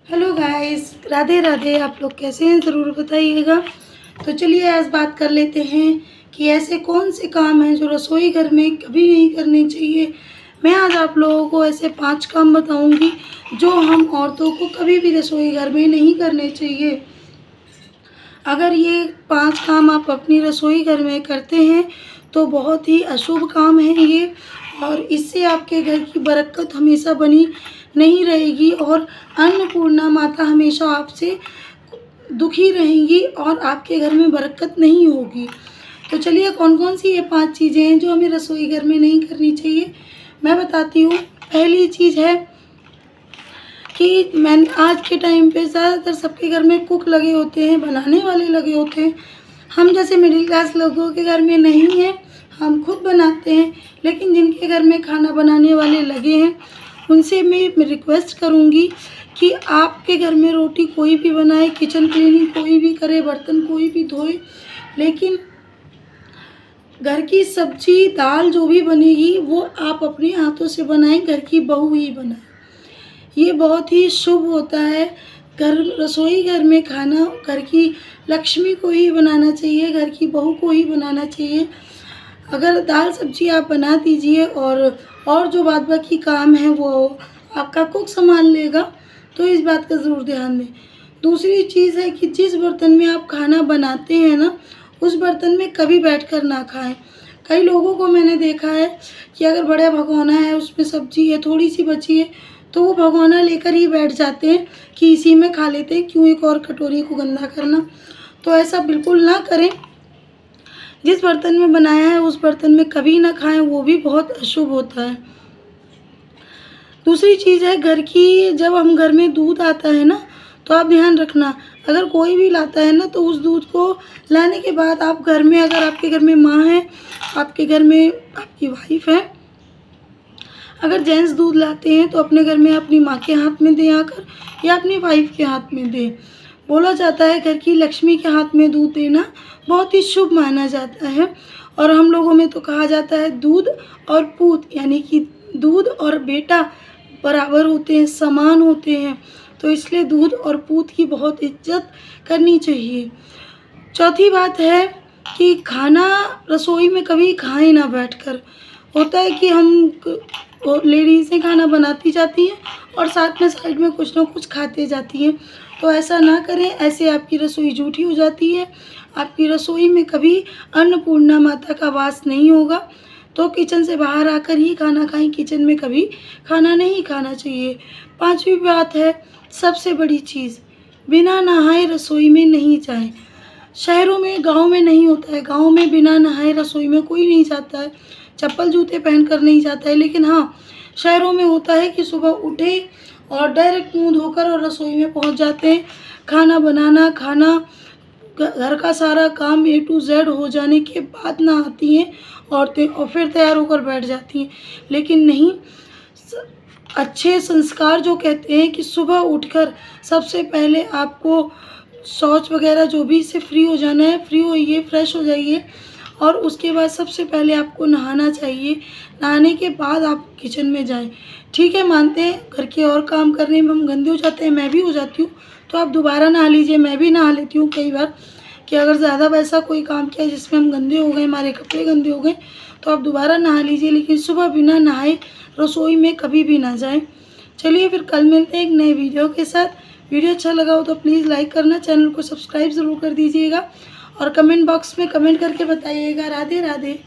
Hello guys, Radhe Radhe. आप लोग कैसे हैं ज़रूर बताइएगा। तो चलिए आज बात कर लेते हैं कि ऐसे कौन से काम हैं जो रसोई घर में कभी नहीं करने चाहिए। मैं आज आप लोगों को ऐसे 5 काम बताऊंगी जो हम औरतों को कभी भी रसोई घर में नहीं करने चाहिए। अगर ये 5 काम आप अपनी रसोई घर में करते हैं तो बहुत ही अशुभ काम है ये, और इससे आपके घर की बरकत हमेशा बनी नहीं रहेगी और अन्नपूर्णा माता हमेशा आपसे दुखी रहेंगी और आपके घर में बरकत नहीं होगी। तो चलिए कौन कौन सी ये 5 चीज़ें हैं जो हमें रसोई घर में नहीं करनी चाहिए, मैं बताती हूँ। पहली चीज़ है कि मैंने आज के टाइम पे ज़्यादातर सबके घर में कुक लगे होते हैं, बनाने वाले लगे होते हैं। हम जैसे मिडिल क्लास लोगों के घर में नहीं है, हम खुद बनाते हैं। लेकिन जिनके घर में खाना बनाने वाले लगे हैं उनसे मैं रिक्वेस्ट करूँगी कि आपके घर में रोटी कोई भी बनाए, किचन क्लीनिंग कोई भी करे, बर्तन कोई भी धोए, लेकिन घर की सब्जी दाल जो भी बनेगी वो आप अपने हाथों से बनाएं, घर की बहू ही बनाए। ये बहुत ही शुभ होता है। रसोई घर में खाना घर की लक्ष्मी को ही बनाना चाहिए, घर की बहू को ही बनाना चाहिए। अगर दाल सब्जी आप बना दीजिए और जो बाद बाकी काम है वो आपका कुक संभाल लेगा, तो इस बात का ज़रूर ध्यान दें। दूसरी चीज़ है कि जिस बर्तन में आप खाना बनाते हैं ना, उस बर्तन में कभी बैठकर ना खाएं। कई लोगों को मैंने देखा है कि अगर बड़ा भगोना है, उसमें सब्जी है, थोड़ी सी बची है, तो वो भगोना लेकर ही बैठ जाते हैं कि इसी में खा लेते हैं, क्यों एक और कटोरी को गंदा करना। तो ऐसा बिल्कुल ना करें। जिस बर्तन में बनाया है उस बर्तन में कभी ना खाएं, वो भी बहुत अशुभ होता है। दूसरी चीज़ है घर की, जब हम घर में दूध आता है ना, तो आप ध्यान रखना, अगर कोई भी लाता है ना तो उस दूध को लाने के बाद आप घर में, अगर आपके घर में माँ है, आपके घर में आपकी वाइफ है, अगर जेंट्स दूध लाते हैं तो अपने घर में अपनी माँ के हाथ में दें आकर, या अपनी वाइफ के हाथ में दें। बोला जाता है घर की लक्ष्मी के हाथ में दूध देना बहुत ही शुभ माना जाता है। और हम लोगों में तो कहा जाता है दूध और पूत, यानी कि दूध और बेटा बराबर होते हैं, समान होते हैं। तो इसलिए दूध और पूत की बहुत इज्जत करनी चाहिए। चौथी बात है कि खाना रसोई में कभी खाएं ना बैठकर। होता है कि हम लेडीज़ें खाना बनाती जाती हैं और साथ में साइड में कुछ ना कुछ खाते जाती हैं, तो ऐसा ना करें। ऐसे आपकी रसोई झूठी हो जाती है। आपकी रसोई में कभी अन्नपूर्णा माता का वास नहीं होगा। तो किचन से बाहर आकर ही खाना खाएं, किचन में कभी खाना नहीं खाना चाहिए। पांचवी बात है, सबसे बड़ी चीज़, बिना नहाए रसोई में नहीं जाएं। शहरों में, गांव में नहीं होता है। गांव में बिना नहाए रसोई में कोई नहीं जाता है, चप्पल जूते पहन कर नहीं जाता है। लेकिन हाँ, शहरों में होता है कि सुबह उठे और डायरेक्ट मुंह धोकर और रसोई में पहुंच जाते हैं। खाना बनाना, खाना, घर का सारा काम A to Z हो जाने के बाद ना आती हैं औरतें और फिर तैयार होकर बैठ जाती हैं। लेकिन नहीं, अच्छे संस्कार जो कहते हैं कि सुबह उठकर सबसे पहले आपको शौच वगैरह जो भी से फ्री हो जाना है, फ्री होइए, फ्रेश हो जाइए, और उसके बाद सबसे पहले आपको नहाना चाहिए। नहाने के बाद आप किचन में जाएं। ठीक है, मानते हैं घर के और काम करने में हम गंदे हो जाते हैं, मैं भी हो जाती हूँ, तो आप दोबारा नहा लीजिए। मैं भी नहा लेती हूँ कई बार कि अगर ज़्यादा वैसा कोई काम किया जिसमें हम गंदे हो गए, हमारे कपड़े गंदे हो गए, तो आप दोबारा नहा लीजिए। लेकिन सुबह बिना नहाए रसोई में कभी भी ना जाएं। चलिए फिर कल मिलते हैं एक नए वीडियो के साथ। वीडियो अच्छा लगा हो तो प्लीज़ लाइक करना, चैनल को सब्सक्राइब ज़रूर कर दीजिएगा और कमेंट बॉक्स में कमेंट करके बताइएगा। राधे राधे।